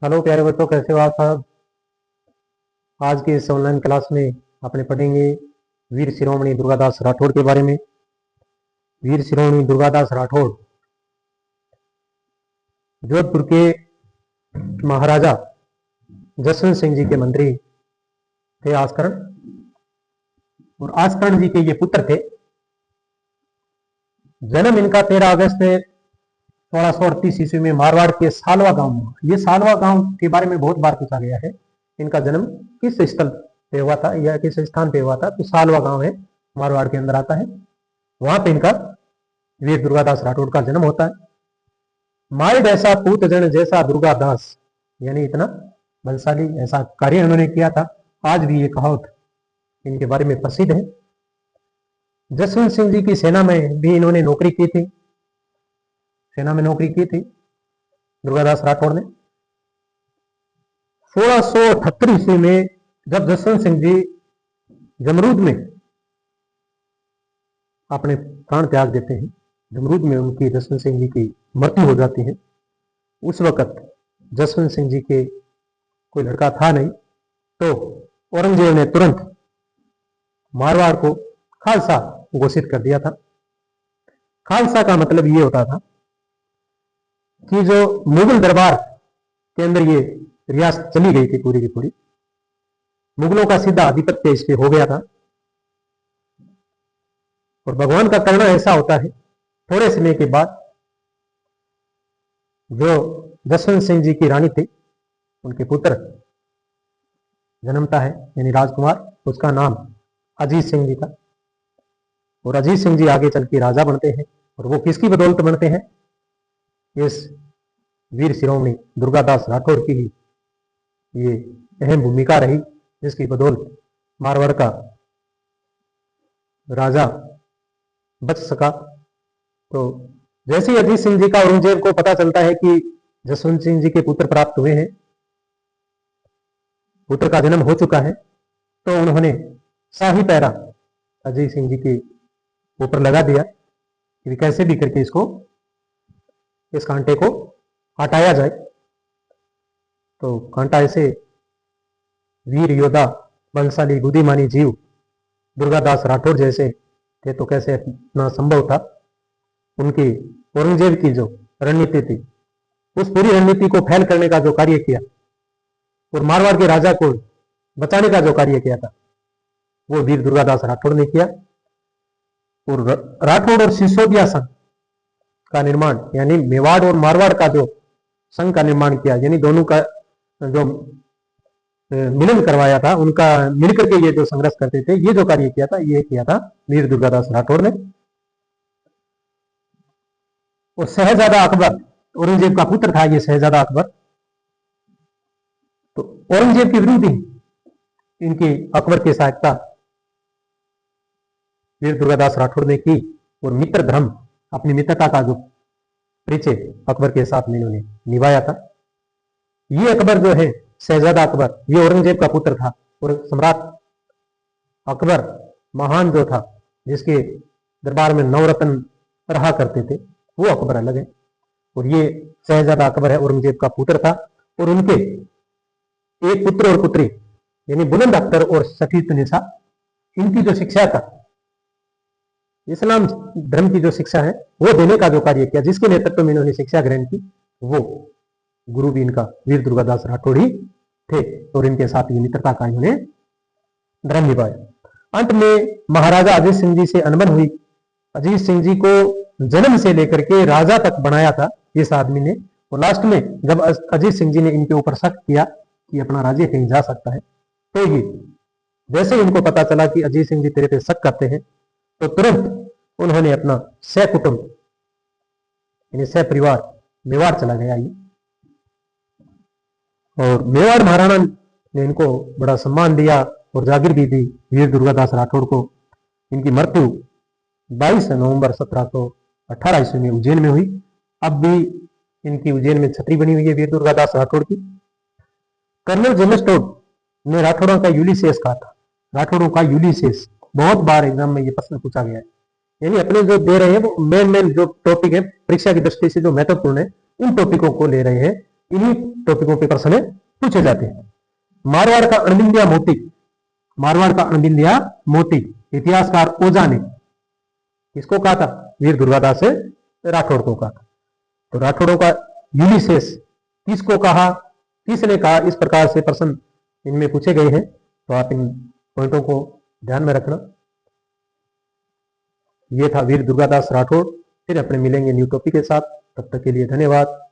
Hello प्यारे बच्चों, कैसे हो आप सब। आज के इस ऑनलाइन क्लास में अपने पढ़ेंगे वीर शिरोमणि दुर्गादास राठौड़ के बारे में। वीर शिरोमणि दुर्गादास राठौड़ जोधपुर के महाराजा जसवंत सिंह जी के मंत्री थे आस्करण, और आस्करण जी के ये पुत्र थे। जन्म इनका 13 अगस्त 1638 ईस्वी में मारवाड़ के सालवा गांव में। ये सालवा गांव के बारे में बहुत बार पूछा गया है, इनका जन्म किस स्थल पे हुआ था या किस स्थान पे हुआ था। तो सालवा गांव है, मारवाड़ के अंदर आता है। वहां पे इनका वीर दुर्गादास राठौड़ का जन्म होता है। माइड ऐसा पूत जन जैसा दुर्गादास, यानी इतना बलशाली ऐसा कार्य इन्होंने किया था। आज भी ये कहावत इनके बारे में प्रसिद्ध है। जसवंत सिंह जी की सेना में भी इन्होंने नौकरी की थी। सेना में नौकरी की थी दुर्गादास राठौड़ ने। 1678 ईस्वी में जब जसवंत सिंह जी जमरूद में अपने प्राण त्याग देते हैं, जमरूद में उनकी जसवंत सिंह जी की मृत्यु हो जाती है। उस वक्त जसवंत सिंह जी के कोई लड़का था नहीं, तो औरंगजेब ने तुरंत मारवाड़ को खालसा घोषित कर दिया था। खालसा का मतलब ये होता था कि जो मुगल दरबार के अंदर ये रियासत चली गई थी पूरी की पूरी, मुगलों का सीधा आधिपत्य इस पे हो गया था। और भगवान का करना ऐसा होता है, थोड़े समय के बाद जो जसवंत सिंह जी की रानी थी, उनके पुत्र जन्मता है, यानी राजकुमार। उसका नाम अजीत सिंह जी था। और अजीत सिंह जी आगे चल के राजा बनते हैं। और वो किसकी बदौलत बनते हैं? इस वीर शिरोमणि दुर्गादास राठौड़ की ही ये अहम भूमिका रही, जिसकी बदौलत मारवाड़ का राजा बच सका। तो जैसे ही अजीत सिंह जी का औरंगजेब को पता चलता है कि जसवंत सिंह जी के पुत्र प्राप्त हुए हैं, पुत्र का जन्म हो चुका है, तो उन्होंने शाही पैरा अजीत सिंह जी के ऊपर लगा दिया कि कैसे भी करके इसको, इस कांटे को हटाया जाए। तो कांटा ऐसे वीर योद्धा बलशाली बुद्धिमानी जीव दुर्गादास राठौड़ जैसे थे, तो कैसे इतना संभव था। उनकी औरंगजेब की जो रणनीति थी, उस पूरी रणनीति को फैल करने का जो कार्य किया और मारवाड़ के राजा को बचाने का जो कार्य किया था, वो वीर दुर्गादास राठौड़ ने किया। और राठौड़ और सिसोदिया संघ का निर्माण, यानी मेवाड़ और मारवाड़ का जो संघ का निर्माण किया, यानी दोनों का जो मिलन करवाया था, उनका मिलकर के ये जो संघर्ष करते थे, ये जो कार्य किया था, ये किया था वीर दुर्गादास राठौड़ ने। और शहजादा अकबर, औरंगजेब का पुत्र था ये शहजादा अकबर, तो औरंगजेब के विरुद्ध ही इनकी अकबर की सहायता वीर दुर्गादास राठौड़ ने की। और मित्र धर्म, अपनी मित्रता का जो परिचय अकबर के साथ में इन्होंने निभाया था। ये अकबर जो है, शहजादा अकबर, ये औरंगजेब का पुत्र था। और सम्राट अकबर महान जो था, जिसके दरबार में नवरत्न रहा करते थे, वो अकबर अलग है। और ये शहजादा अकबर है, औरंगजेब का पुत्र था। और उनके एक पुत्र और पुत्री, यानी बुलंद अख्तर और सफीत निसा, इनकी जो शिक्षा था, इस्लाम धर्म की जो शिक्षा है, वो देने का जो कार्य किया, जिसके नेतृत्व में इन्होंने शिक्षा ग्रहण की, वो गुरु भी इनका वीर दुर्गादास राठौड़ ही थे। और इनके साथ ये मित्रता का इन्होंने धर्म निभाया। अंत में महाराजा अजीत सिंह जी से अनबन हुई। अजीत सिंह जी को जन्म से लेकर के राजा तक बनाया था इस आदमी ने। और लास्ट में जब अजीत सिंह जी ने इनके ऊपर शक किया कि अपना राज्य कहीं जा सकता है, तो ये जैसे इनको पता चला कि अजीत सिंह जी तेरे पे शक करते हैं, तो तुरंत उन्होंने अपना सह कुटुंब, यानी सह परिवार मेवाड़ चला गया ये। और मेवाड़ महाराणा ने इनको बड़ा सम्मान दिया और जागीर भी दी वीर दुर्गादास राठौड़ को। इनकी मृत्यु 22 नवंबर 1718 ईस्वी में उज्जैन में हुई। अब भी इनकी उज्जैन में छतरी बनी हुई है वीर दुर्गादास राठौड़ की। कर्नल जेम्स टोड ने राठौड़ों का यूलिसेस कहा था। राठौड़ों का यूलिसेस बहुत बार एग्जाम में ये प्रश्न पूछा गया है। यानी अपने जो दे रहे हैं वो मेन जो टॉपिक है परीक्षा की दृष्टि से जो महत्वपूर्ण है, उन टॉपिकों को ले रहे हैं। इन्हीं टॉपिकों पे प्रश्न पूछे जाते हैं। मारवाड़ का अणबिंदिया मोती, मारवाड़ का अणबिंदिया मोती इतिहासकार ओझा ने किसको कहा था? वीर दुर्गादास राठौड़ को कहा था। तो राठौड़ों का यूलिसेस किसको कहा, किसने कहा, इस प्रकार से प्रश्न इनमें पूछे गए हैं। तो आप इन पॉइंटों को ध्यान में रखना। ये था वीर दुर्गादास राठौड़। फिर अपने मिलेंगे न्यू टॉपिक के साथ, तब तक के लिए धन्यवाद।